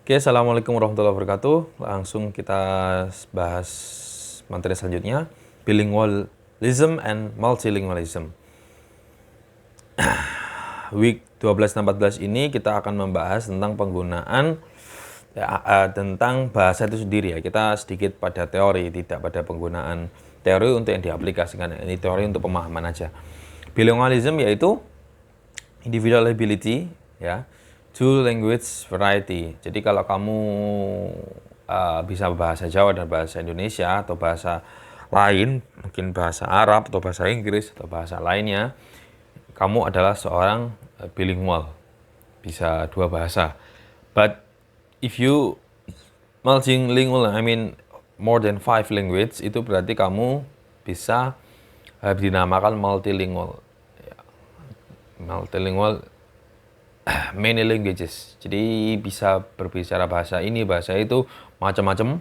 Oke, Assalamualaikum warahmatullahi wabarakatuh. Langsung kita bahas materi selanjutnya, bilingualism and multilingualism. Week 12 dan 14 ini kita akan membahas tentang penggunaan tentang bahasa itu sendiri ya. Kita sedikit pada teori, tidak pada penggunaan teori untuk yang diaplikasikan. Ini teori untuk pemahaman aja. Bilingualism yaitu individual ability ya, to language variety. Jadi kalau kamu bisa bahasa Jawa dan bahasa Indonesia atau bahasa lain, mungkin bahasa Arab atau bahasa Inggris atau bahasa lainnya, kamu adalah seorang bilingual, bisa dua bahasa. But if you multilingual, I mean more than 5 language, itu berarti kamu bisa dinamakan multilingual. Multilingual, many languages. Jadi bisa berbicara bahasa ini, bahasa itu, macam-macam.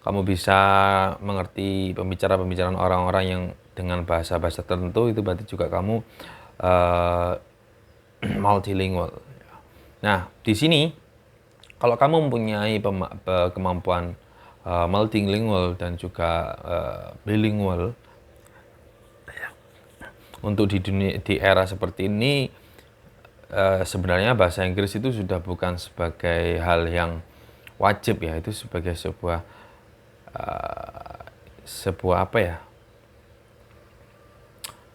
Kamu bisa mengerti pembicaraan orang-orang yang dengan bahasa-bahasa tertentu, itu berarti juga kamu multilingual. Nah, di sini kalau kamu mempunyai kemampuan multilingual dan juga bilingual, untuk di era seperti ini, sebenarnya bahasa Inggris itu sudah bukan sebagai hal yang wajib ya, itu sebagai sebuah apa ya,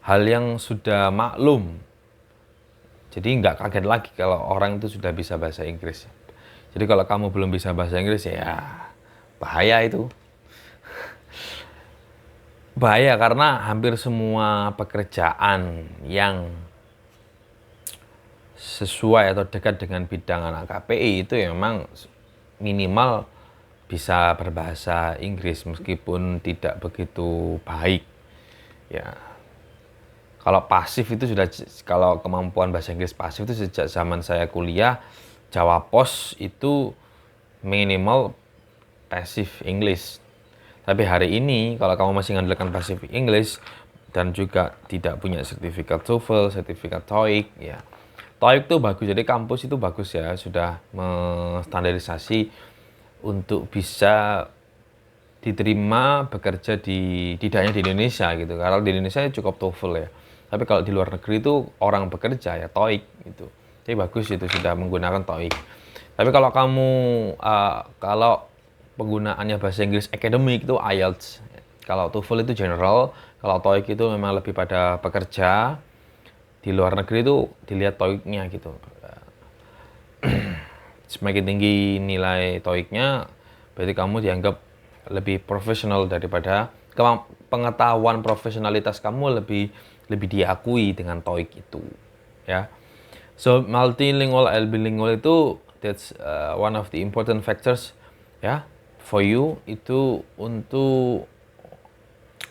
hal yang sudah maklum. Jadi nggak kaget lagi kalau orang itu sudah bisa bahasa Inggris. Jadi kalau kamu belum bisa bahasa Inggris ya bahaya itu. Bahaya karena hampir semua pekerjaan yang sesuai atau dekat dengan bidang anak KPI itu ya memang minimal bisa berbahasa Inggris meskipun tidak begitu baik. Ya. Kalau pasif itu sudah, kalau kemampuan bahasa Inggris pasif itu sejak zaman saya kuliah, Jawa Pos itu minimal passive English. Tapi hari ini kalau kamu masih mengandalkan passive English dan juga tidak punya sertifikat TOEFL, sertifikat TOEIC ya. TOEIC itu bagus, jadi kampus itu bagus ya, sudah menstandarisasi untuk bisa diterima bekerja tidak hanya di Indonesia gitu. Karena di Indonesia cukup TOEFL ya. Tapi kalau di luar negeri itu orang bekerja ya TOEIC gitu. Jadi bagus itu sudah menggunakan TOEIC. Tapi kalau kamu kalau penggunaannya bahasa Inggris akademik itu IELTS. Kalau TOEFL itu general, kalau TOEIC itu memang lebih pada pekerja. Di luar negeri itu dilihat TOEIC-nya gitu. Semakin tinggi nilai TOEIC-nya, berarti kamu dianggap lebih profesional daripada pengetahuan profesionalitas kamu lebih diakui dengan TOEIC itu, ya. So multilingual and bilingual itu that's one of the important factors ya for you, itu untuk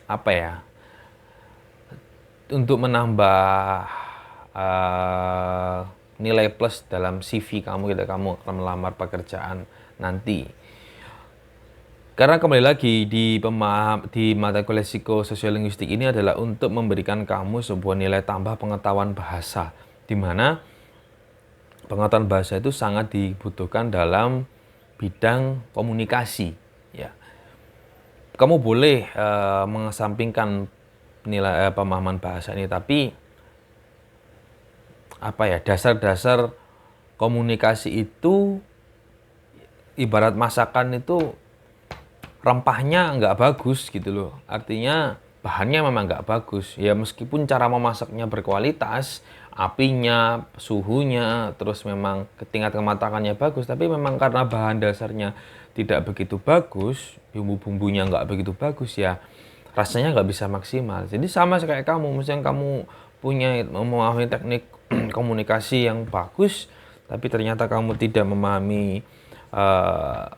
apa ya? Untuk menambah nilai plus dalam CV kamu ketika kamu akan melamar pekerjaan nanti. Karena kembali lagi di mata kuliah psikososial-linguistik ini adalah untuk memberikan kamu sebuah nilai tambah pengetahuan bahasa, di mana pengetahuan bahasa itu sangat dibutuhkan dalam bidang komunikasi. Ya, kamu boleh mengesampingkan nilai pemahaman bahasa ini, tapi apa ya, dasar-dasar komunikasi itu ibarat masakan itu rempahnya nggak bagus gitu loh. Artinya bahannya memang nggak bagus. Ya meskipun cara memasaknya berkualitas, apinya, suhunya, terus memang tingkat kematangannya bagus, tapi memang karena bahan dasarnya tidak begitu bagus, bumbu-bumbunya nggak begitu bagus, ya rasanya nggak bisa maksimal. Jadi sama kayak kamu, misalnya kamu punya memahami teknik komunikasi yang bagus, tapi ternyata kamu tidak memahami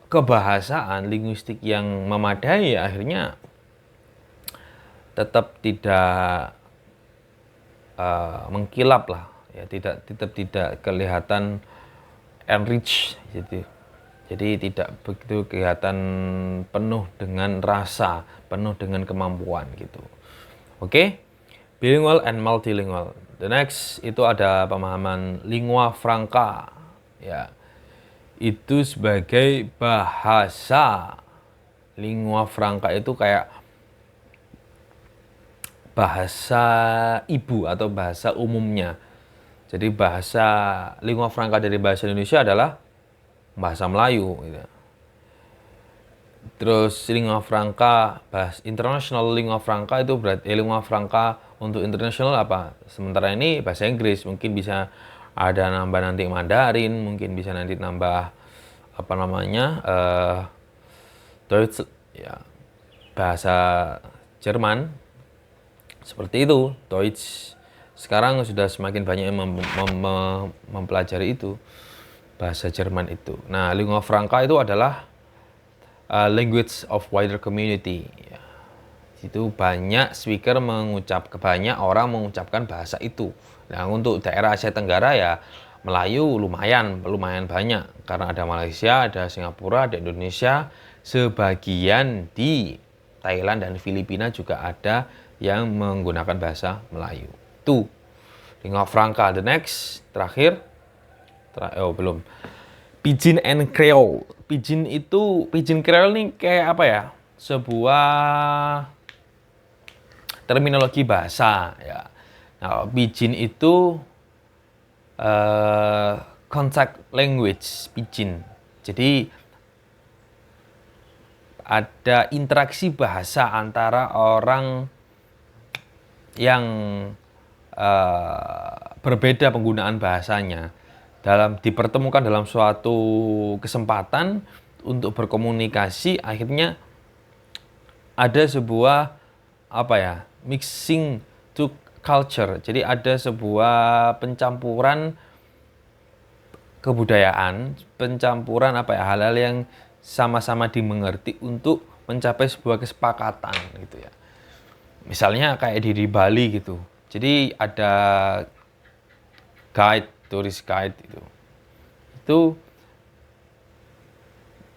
kebahasaan linguistik yang memadai, akhirnya tetap tidak mengkilap lah, ya tetap tidak kelihatan enrich gitu. Jadi tidak begitu kelihatan penuh dengan rasa, penuh dengan kemampuan gitu. Oke, bilingual and multilingual. The next itu ada pemahaman lingua franca, ya. itu sebagai bahasa. Lingua franca itu kayak bahasa ibu atau bahasa umumnya. Jadi bahasa lingua franca dari bahasa Indonesia adalah bahasa Melayu gitu. Terus lingua franca, bahasa international lingua franca itu berarti lingua franca untuk internasional apa? Sementara ini bahasa Inggris, mungkin bisa ada nambah nanti Mandarin, mungkin bisa nanti nambah apa namanya? Deutsch ya, bahasa Jerman. Seperti itu, Deutsch. Sekarang sudah semakin banyak yang mempelajari itu, bahasa Jerman itu. Nah, lingua franca itu adalah language of wider community. Ya. Itu banyak speaker banyak orang mengucapkan bahasa itu. Nah, untuk daerah Asia Tenggara ya Melayu lumayan banyak. Karena ada Malaysia, ada Singapura, ada Indonesia. Sebagian di Thailand dan Filipina juga ada yang menggunakan bahasa Melayu. Itu lingua franca. The next, terakhir belum. Pidgin and Creole. Pidgin Creole nih kayak apa ya? Sebuah terminologi bahasa ya. Nah, Pidgin itu contact language Pidgin. Jadi ada interaksi bahasa antara orang yang berbeda penggunaan bahasanya dipertemukan dalam suatu kesempatan untuk berkomunikasi, akhirnya ada sebuah mixing to culture. Jadi ada sebuah pencampuran kebudayaan, pencampuran hal-hal yang sama-sama dimengerti untuk mencapai sebuah kesepakatan gitu ya. Misalnya kayak di Bali gitu. Jadi ada tourist guide itu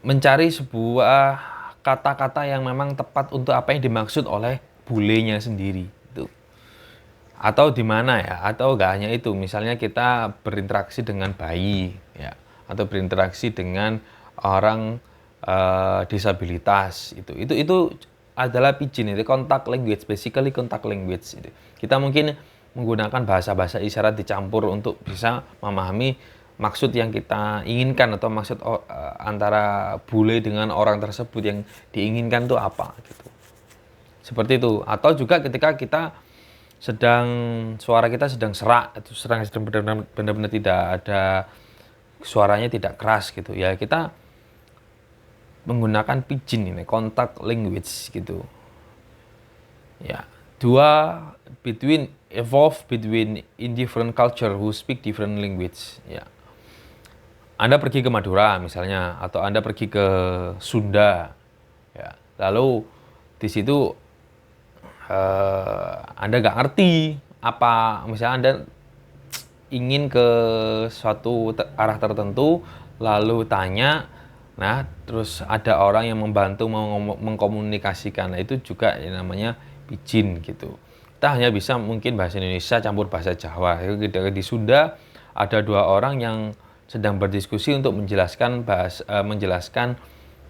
mencari sebuah kata-kata yang memang tepat untuk apa yang dimaksud oleh bulenya sendiri itu. Atau di mana ya? Atau enggak hanya itu, misalnya kita berinteraksi dengan bayi ya, atau berinteraksi dengan orang disabilitas itu adalah pidgin, itu contact language, basically contact language itu. Kita mungkin menggunakan bahasa-bahasa isyarat dicampur untuk bisa memahami maksud yang kita inginkan atau maksud antara bule dengan orang tersebut yang diinginkan itu apa gitu. Seperti itu. Atau juga ketika kita suara kita sedang serak, itu sedang benar-benar tidak ada suaranya, tidak keras gitu ya, kita menggunakan pidgin ini, contact language gitu. Ya, evolve between in different culture who speak different language. Ya. Anda pergi ke Madura misalnya, atau Anda pergi ke Sunda, ya. Lalu di situ Anda nggak ngerti apa, misalnya Anda ingin ke suatu arah tertentu, lalu tanya. Nah, terus ada orang yang membantu mengkomunikasikan. Nah, itu juga yang namanya pidgin gitu. Kita hanya bisa mungkin bahasa Indonesia campur bahasa Jawa. Di Sunda ada dua orang yang sedang berdiskusi untuk menjelaskan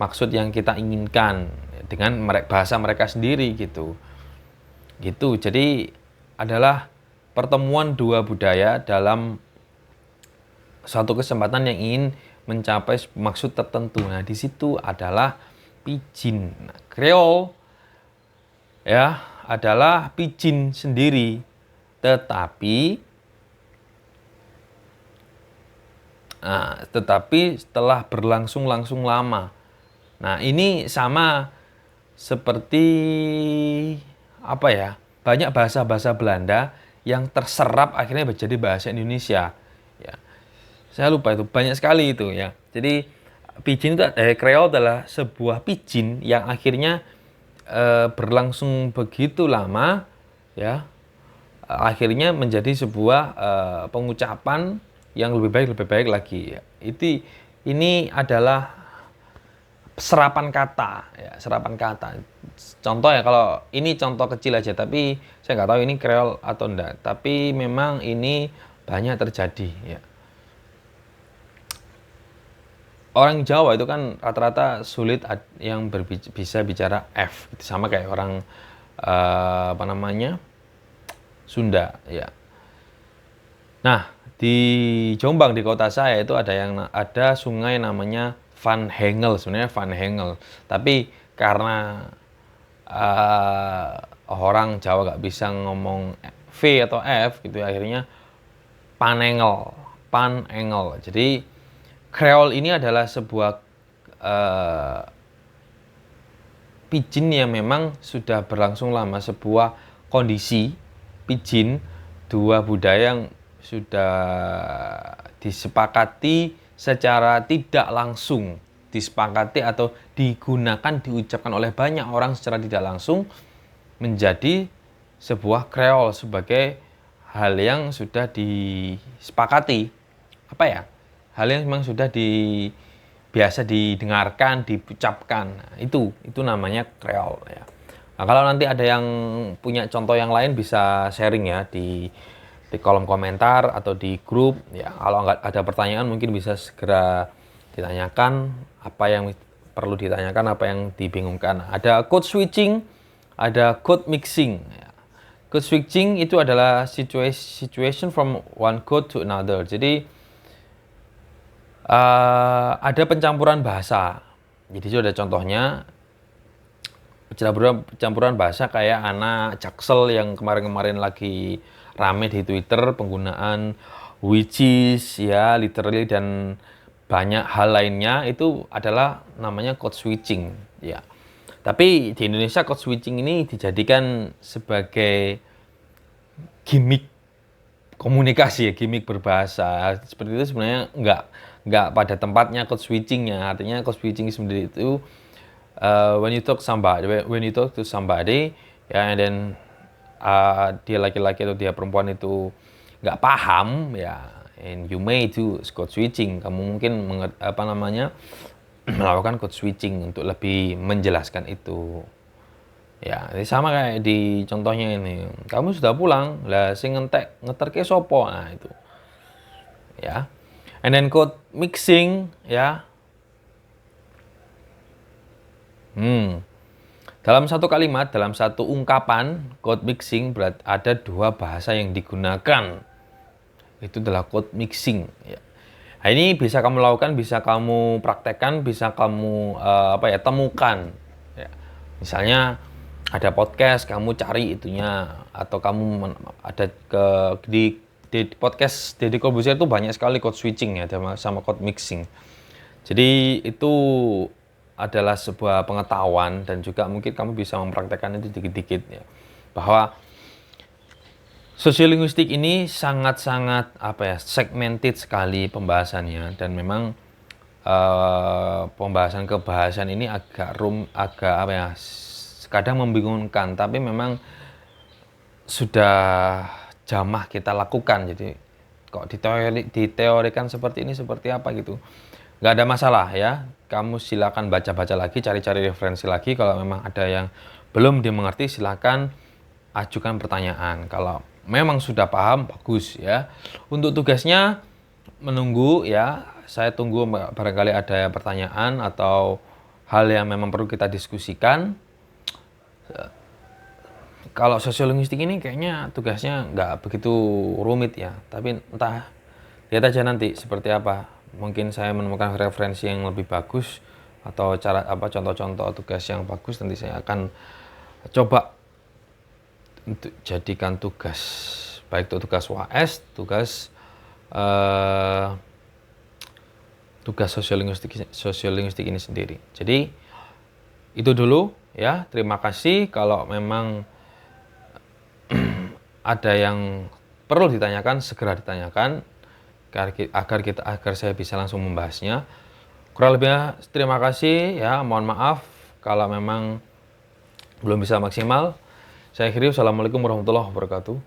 maksud yang kita inginkan dengan bahasa mereka sendiri gitu. Gitu. Jadi adalah pertemuan dua budaya dalam suatu kesempatan yang ingin mencapai maksud tertentu. Nah, di situ adalah pidgin. Nah, Creole ya adalah pidgin sendiri, tetapi setelah berlangsung lama. Nah, ini sama seperti banyak bahasa-bahasa Belanda yang terserap akhirnya menjadi bahasa Indonesia. Ya. Saya lupa itu, banyak sekali itu ya. Jadi pidgin itu Creole adalah sebuah pidgin yang akhirnya berlangsung begitu lama ya. Akhirnya menjadi sebuah pengucapan yang lebih baik lagi ya. Ini adalah serapan kata ya, serapan kata. Contoh ya, kalau ini contoh kecil aja, tapi saya nggak tahu ini Creole atau enggak. Tapi memang ini banyak terjadi ya. orang Jawa itu kan rata-rata sulit yang bisa bicara F, sama kayak orang apa namanya Sunda ya. Nah, di Jombang di kota saya itu ada sungai namanya Van Hengel, sebenarnya Van Hengel. Tapi karena orang Jawa gak bisa ngomong V atau F gitu, akhirnya Panengel, Panengel. Jadi Kreol ini adalah sebuah pidgin yang memang sudah berlangsung lama, sebuah kondisi pidgin dua budaya yang sudah disepakati secara tidak langsung, disepakati atau digunakan, diucapkan oleh banyak orang secara tidak langsung menjadi sebuah Kreol sebagai hal yang sudah disepakati. Apa ya? Hal yang memang sudah biasa didengarkan, diucapkan. Nah, itu namanya Kreol ya. Nah, kalau nanti ada yang punya contoh yang lain bisa sharing ya di kolom komentar atau di grup ya. Kalau nggak ada pertanyaan mungkin bisa segera ditanyakan apa yang perlu ditanyakan, apa yang dibingungkan. Ada code switching, ada code mixing ya. Code switching itu adalah situation from one code to another. Jadi ada pencampuran bahasa. Jadi itu ada contohnya pencampuran bahasa kayak anak Jaksel yang kemarin-kemarin lagi rame di Twitter, penggunaan which is ya literally dan banyak hal lainnya, itu adalah namanya code switching ya. Tapi di Indonesia code switching ini dijadikan sebagai gimmick komunikasi ya, gimmick berbahasa. Seperti itu sebenarnya nggak pada tempatnya code switchingnya. Artinya code switching sendiri itu when you talk to somebody ya, and then dia laki-laki atau dia perempuan itu nggak paham ya, and you may do code switching. Kamu mungkin melakukan code switching untuk lebih menjelaskan itu. Ya, ini sama kayak di contohnya ini. Kamu sudah pulang, lah sing ngeterke sopo. Nah, itu. Ya. And then code mixing ya. Dalam satu kalimat, dalam satu ungkapan, code mixing berarti ada dua bahasa yang digunakan. Itu adalah code mixing ya. Nah, ini bisa kamu lakukan, bisa kamu praktekkan, bisa kamu temukan. Ya. Misalnya ada podcast, kamu cari itunya, atau kamu ada di podcast Deddy Corbuzier itu banyak sekali code switching ya, sama code mixing. Jadi itu adalah sebuah pengetahuan dan juga mungkin kamu bisa mempraktekkan itu dikit-dikit ya, bahwa sosiolinguistik ini sangat-sangat segmented sekali pembahasannya, dan memang pembahasan kebahasan ini agak kadang membingungkan, tapi memang sudah jamah kita lakukan. Jadi kok diteorikan seperti ini seperti apa gitu, nggak ada masalah ya. Kamu silakan baca-baca lagi, cari-cari referensi lagi. Kalau memang ada yang belum dimengerti, silakan ajukan pertanyaan. Kalau memang sudah paham, bagus ya. Untuk tugasnya menunggu ya, saya tunggu barangkali ada pertanyaan atau hal yang memang perlu kita diskusikan. Kalau sosiolinguistik ini kayaknya tugasnya nggak begitu rumit ya, tapi entah, lihat aja nanti seperti apa. Mungkin saya menemukan referensi yang lebih bagus atau contoh-contoh tugas yang bagus, nanti saya akan coba untuk jadikan tugas, baik itu tugas UAS, tugas sosiolinguistik ini sendiri. Jadi itu dulu ya. Terima kasih. Kalau memang ada yang perlu ditanyakan, segera ditanyakan agar saya bisa langsung membahasnya. Kurang lebihnya terima kasih ya. Mohon maaf kalau memang belum bisa maksimal. Saya akhiri. Wassalamualaikum warahmatullahi wabarakatuh.